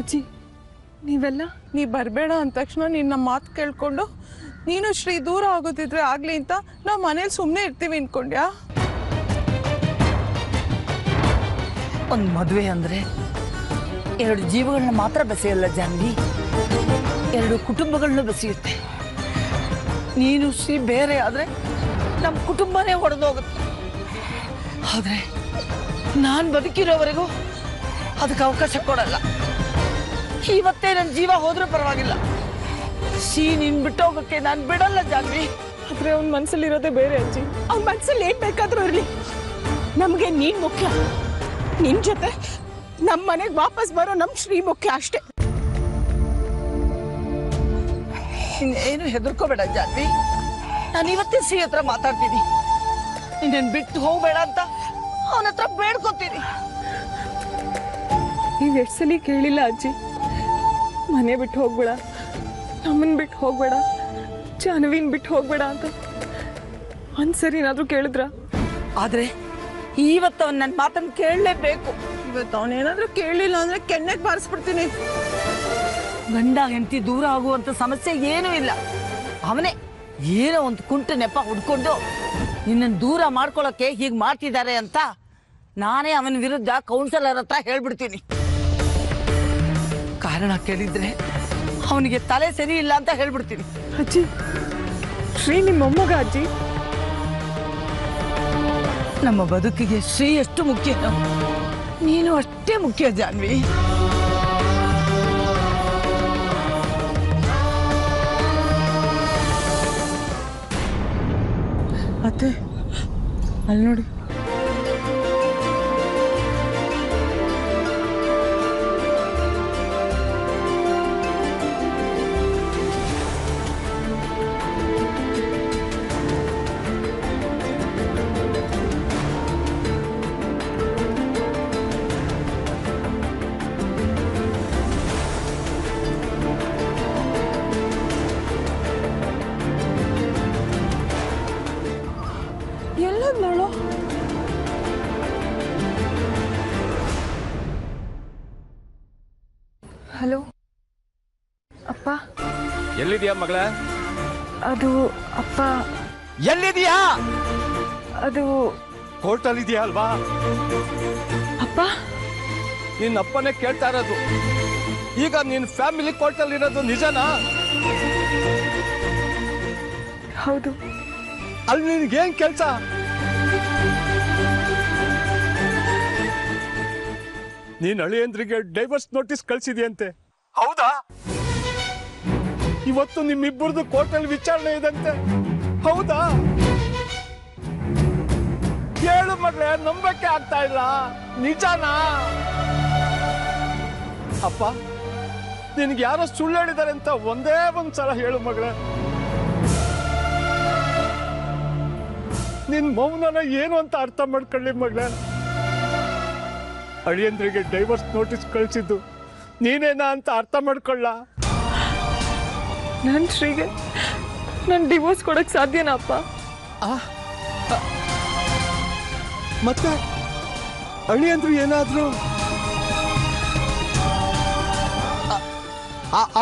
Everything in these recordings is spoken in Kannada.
ಅಜ್ಜಿ ನೀವೆಲ್ಲ ನೀ ಬರಬೇಡ ಅಂದ ತಕ್ಷಣ ನಿನ್ನ ಮಾತು ಕೇಳ್ಕೊಂಡು ನೀನು ಶ್ರೀ ದೂರ ಆಗೋದಿದ್ರೆ ಆಗ್ಲಿ ಅಂತ ನಾವು ಮನೇಲಿ ಸುಮ್ಮನೆ ಇರ್ತೀವಿ ಅನ್ಕೊಂಡ್ಯಾ? ಒಂದು ಮದುವೆ ಅಂದ್ರೆ 2 ಜೀವಗಳನ್ನ ಮಾತ್ರ ಬೆಸೆಯಲ್ಲ ಜಾನ್ವಿ, 2 ಕುಟುಂಬಗಳನ್ನ ಬೆಸೆಯುತ್ತೆ. ನೀನು ಶ್ರೀ ಬೇರೆ ಆದ್ರೆ ನಮ್ಮ ಕುಟುಂಬನೇ ಹೊಡೆದೋಗುತ್ತೆ. ಆದ್ರೆ ನಾನು ಬದುಕಿರೋವರೆಗೂ ಅದಕ್ಕೆ ಅವಕಾಶ ಕೊಡಲ್ಲ. ಇವತ್ತೇ ನನ್ನ ಜೀವ ಹೋದ್ರೂ ಪರವಾಗಿಲ್ಲ, ಶ್ರೀ ನೀನ್ ಬಿಟ್ಟೋಗಕ್ಕೆ ನಾನು ಬಿಡಲ್ಲ ಜಾನ್ವಿ. ಆದ್ರೆ ಅವ್ನ ಮನ್ಸಲ್ಲಿರೋದೇ ಬೇರೆ ಅಜ್ಜಿ. ಅವ್ನ ಮನ್ಸಲ್ಲಿ ಏನ್ ಬೇಕಾದ್ರೂ ಇರ್ಲಿ, ನಮ್ಗೆ ನೀನ್ ಮುಖ್ಯ. ನಿನ್ ಜೊತೆ ನಮ್ ಮನೆಗ್ ವಾಪಸ್ ಬರೋ ನಮ್ ಶ್ರೀ ಮುಖ್ಯ ಅಷ್ಟೇ. ಏನು ಹೆದರ್ಕೋಬೇಡ ಜಾನ್ವಿ, ನಾನು ಇವತ್ತೇ ಶ್ರೀ ಹತ್ರ ಮಾತಾಡ್ತೀನಿ. ನಿನ್ನ ಬಿಟ್ಟು ಹೋಗ್ಬೇಡ ಅಂತ ಅವನ ಹತ್ರ ಬೇಡ್ಕೊತೀನಿ. ನೀವ್ ಎಷ್ಟ್ ಸಲ ಕೇಳಿಲ್ಲ ಅಜ್ಜಿ, ಮನೆ ಬಿಟ್ಟು ಹೋಗ್ಬೇಡ, ನಮ್ಮನ್ ಬಿಟ್ಟು ಹೋಗ್ಬೇಡ, ಜಾನ್ವಿನ್ ಬಿಟ್ಟು ಹೋಗ್ಬೇಡ ಅಂತ ಒಂದ್ಸರಿ ಏನಾದ್ರೂ ಕೇಳಿದ್ರ? ಆದ್ರೆ ಇವತ್ತು ಅವನ್ ನನ್ನ ಮಾತನ್ನು ಕೇಳಲೇಬೇಕು. ಇವತ್ತು ಅವನೇನಾದ್ರೂ ಕೇಳಲಿಲ್ಲ ಅಂದ್ರೆ ಕೆನ್ನೆಗೆ ಬಾರಿಸ್ಬಿಡ್ತೀನಿ. ಗಂಡ ಹೆಂಡತಿ ದೂರ ಆಗುವಂತ ಸಮಸ್ಯೆ ಏನೂ ಇಲ್ಲ. ಅವನೇ ಏನೋ ಒಂದು ಕುಂಟು ನೆಪ ಹುಡ್ಕೊಂಡು ನಿನ್ನನ್ನು ದೂರ ಮಾಡ್ಕೊಳ್ಳೋಕೆ ಹೀಗೆ ಮಾಡ್ತಿದ್ದಾರೆ ಅಂತ ನಾನೇ ಅವನ ವಿರುದ್ಧ ಕೌನ್ಸಿಲರ್ ಹತ್ರ ಹೇಳ್ಬಿಡ್ತೀನಿ. ಕಾರಣ ಕೇಳಿದ್ರೆ ಅವನಿಗೆ ತಲೆ ಸರಿ ಇಲ್ಲ ಅಂತ ಹೇಳ್ಬಿಡ್ತೀನಿ. ಅಜ್ಜಿ, ಶ್ರೀ ನಿಮ್ಮ ಮೊಮ್ಮಗ ಅಜ್ಜಿ. ನಮ್ಮ ಬದುಕಿಗೆ ಶ್ರೀ ಎಷ್ಟು ಮುಖ್ಯನೋ ನೀನು ಅಷ್ಟೇ ಮುಖ್ಯ ಜಾನ್ವಿ. ಅತ್ತೆ ಅಲ್ಲಿ ನೋಡಿ, ಎಲ್ಲೋದ್ನೋಳು? ಹಲೋ ಅಪ್ಪ. ಎಲ್ಲಿದ್ಯಾ ಮಗಳ? ಅದು ಅಪ್ಪ. ಎಲ್ಲಿದ್ಯಾ? ಅದು ಕೋರ್ಟಲ್ಲಿ ಇದೆಯಾ ಅಲ್ವಾ? ಅಪ್ಪ, ನಿನ್ನ ಅಪ್ಪನೇ ಕೇಳ್ತಾ ಇರೋದು. ಈಗ ನಿನ್ನ ಫ್ಯಾಮಿಲಿ ಕೋರ್ಟಲ್ಲಿ ಇರೋದು ನಿಜನಾ? ಹೌದು. ಅಲ್ಲಿ ನಿನ್ಗೇನ್ ಕೆಲ್ಸ? ನೀನ್ ಅಳಿಯಂದ್ರಿಗೆ ಡೈವರ್ಸ್ ನೋಟಿಸ್ ಕಳ್ಸಿದ್ಯಂತೆ, ಹೌದಾ? ಇವತ್ತು ನಿಮ್ಮಿಬ್ಬರದು ಕೋರ್ಟಲ್ಲಿ ವಿಚಾರಣೆ ಇದಂತೆ, ಹೌದಾ? ಹೇಳು ಮಗಳೇ, ನಂಬಕ್ಕೆ ಆಗ್ತಾ ಇಲ್ಲ, ನಿಜಾನಾ? ಅಪ್ಪ, ನಿನ್ಗೆ ಯಾರೋ ಸುಳ್ಳು ಹೇಳಿದಾರೆ ಅಂತ ಒಂದೇ ಒಂದ್ಸಲ ಹೇಳು ಮಗಳೇ. ನಿನ್ ಮೌನನ ಏನು ಅಂತ ಅರ್ಥ ಮಾಡ್ಕೊಳ್ಳಿ ಮಗಳೇ. ಅಳಿಯಂದ್ರಿಗೆ ಡೈವರ್ಸ್ ನೋಟಿಸ್ ಕಳಿಸಿದ್ದು ನೀನೇನಾ ಅಂತ ಅರ್ಥ ಮಾಡ್ಕೊಳ್ಳ. ನನ್ ಶ್ರೀಗೆ ನನ್ ಡಿವೋರ್ಸ್ ಕೊಡಕ್ ಸಾಧ್ಯನಾ ಅಪ್ಪ? ಮತ್ತೆ ಅಳಿಯಂದ್ರು ಏನಾದ್ರು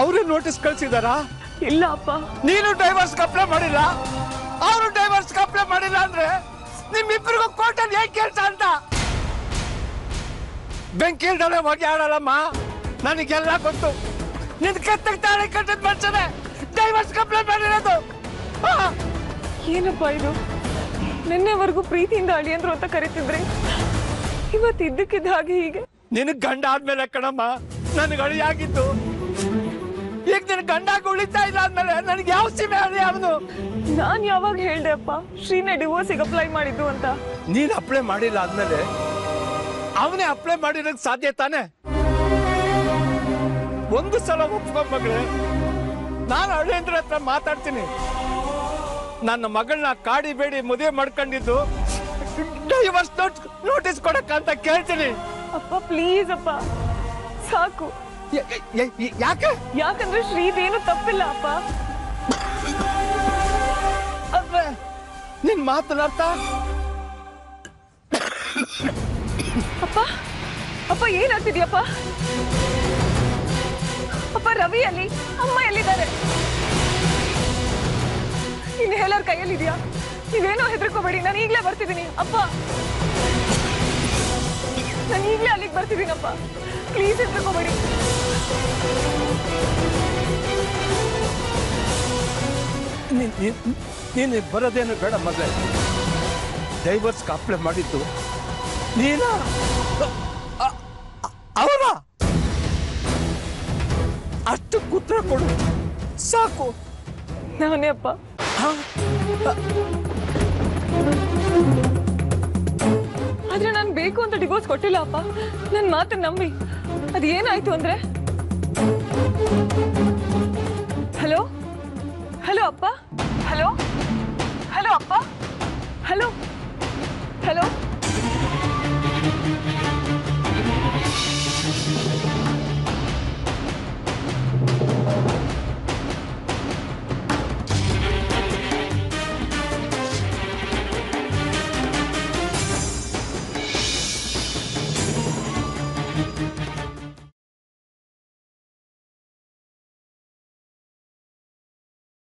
ಅವ್ರೇ ನೋಟಿಸ್ ಕಳ್ಸಿದಾರಾ? ಇಲ್ಲ ಅಪ್ಪ. ನೀನು ಡೈವರ್ಸ್ ಅಪ್ಲೈ ಮಾಡಿಲ್ಲ, ಅವರು ಡೈವರ್ಸ್ ಅಪ್ಲೈ ಮಾಡಿಲ್ಲ ಅಂದ್ರೆ ನಿಮ್ಮಿಬ್ಬರಿಗೂ ಕೋರ್ಟಲ್ಲಿ ಹೇಗೆ ಕೆಲಸ ಅಂತ? ಬೆಂಕಿ ಇಲ್ದಲೆ ಹೋಗಿ ಆಡಲ್ಲಮ್ಮ, ನನಗೆಲ್ಲ ಗೊತ್ತು. ನಿನ್ ಕತ್ತಿಗೆ ತಾಳಿ ಕಟ್ಟಿದ ಮನುಷ್ಯನೇ ಡೈವರ್ಸ್ ಅಪ್ಲೈ ಮಾಡಿರೋದು. ಏನಪ್ಪ ಇದು? ನಿನ್ನೆವರೆಗೂ ಪ್ರೀತಿಯಿಂದ ಅಳಿಯಂದ್ರು ಅಂತ ಕರಿತಿದ್ರಿ, ಇವತ್ತು ಇದ್ದಕ್ಕಿದ್ದ ಹಾಗೆ ಹೀಗೆ. ನಿನಗ್ ಗಂಡ ಆದ್ಮೇಲೆ ಕಣಮ್ಮ ನನಗೆ ಅಳಿಯಾಗಿದ್ದು. ಈಗ ನಿನ್ ಗಂಡಾಗ ಉಳಿತಾ ಇಲ್ಲ ಆದ್ಮೇಲೆ ನನಗೆ ಯಾವ ಸೀಮೆ ಅಳಿ ಅವನು? ನಾನ್ ಯಾವಾಗ ಹೇಳ್ದೆ ಅಪ್ಪ ಶ್ರೀನೇ ಡಿವೋರ್ಸಿಗೆ ಅಪ್ಲೈ ಮಾಡಿದ್ದು ಅಂತ? ನೀನ್ ಅಪ್ಲೈ ಮಾಡಿಲ್ಲ ಆದ್ಮೇಲೆ ಅವನೇ ಅಪ್ಲೈ ಮಾಡಿರೋಕ್ ಸಾಧ್ಯ ತಾನೆ? ಒಂದು ಸಲ ಒಪ್ಕೊ ಮಗಳೇ, ನಾನು ಅಳಿಯಂದ್ರ ಹತ್ರ ಮಾತಾಡ್ತೀನಿ. ನನ್ನ ಮಗಳನ್ನ ಕಾಡಿ ಬೇಡಿ ಮದುವೆ ಮಾಡ್ಕೊಂಡಿದ್ದು ಡೈವರ್ಸ್ ನೋಟಿಸ್ ಕೊಡಕ್ಕಂತ ಕೇಳ್ತೀನಿ. ಅಪ್ಪ ಪ್ಲೀಸ್ ಅಪ್ಪ, ಸಾಕು. ಯಾಕೆ? ಯಾಕಂದ್ರೆ ಶ್ರೀದೇನು ತಪ್ಪಿಲ್ಲ ಅಪ್ಪ. ನಿನ್ ಮಾತನ್ನ ಅರ್ಥ? ಅಪ್ಪ, ಅಪ್ಪ ಏನಾಗ್ತಿದ್ಯಪ್ಪ? ಅಪ್ಪ ರವಿ ಅಲ್ಲಿ, ಅಮ್ಮ ಎಲ್ಲಿದ್ದಾರೆ? ಇನ್ಹೇಲರ್ ಕೈಯಲ್ಲಿದ್ಯಾ? ನೀವೇನೋ ಹೆದರ್ಕೋಬೇಡಿ, ನಾನು ಈಗಲೇ ಬರ್ತಿದ್ದೀನಿ ಅಪ್ಪ. ನಾನು ಈಗಲೇ ಅಲ್ಲಿಗೆ ಬರ್ತಿದ್ದೀನಪ್ಪ, ಪ್ಲೀಸ್ ಹೆದರ್ಕೋಬೇಡಿ. ನೀನು ಬರೋದೇನು ಬೇಡ ಮಗಳೇ. ಡೈವರ್ಸ್ಗೆ ಅಪ್ಲೈ ಮಾಡಿದ್ದು ನೀನ ಅವರ ಅಷ್ಟು ಉತ್ತರ ಕೊಡು ಸಾಕು. ನಾನೇ ಅಪ್ಪ. ಆದ್ರೆ ನಾನು ಬೇಕು ಅಂತ ಡಿವೋರ್ಸ್ ಕೊಟ್ಟಿಲ್ಲ ಅಪ್ಪ. ನನ್ನ ಮಾತನ್ನ ನಂಬಿ. ಅದೇನಾಯ್ತು ಅಂದ್ರೆ, ಹಲೋ ಹಲೋ ಅಪ್ಪ, ಹಲೋ ಹಲೋ ಅಪ್ಪ, ಹಲೋ ಹಲೋ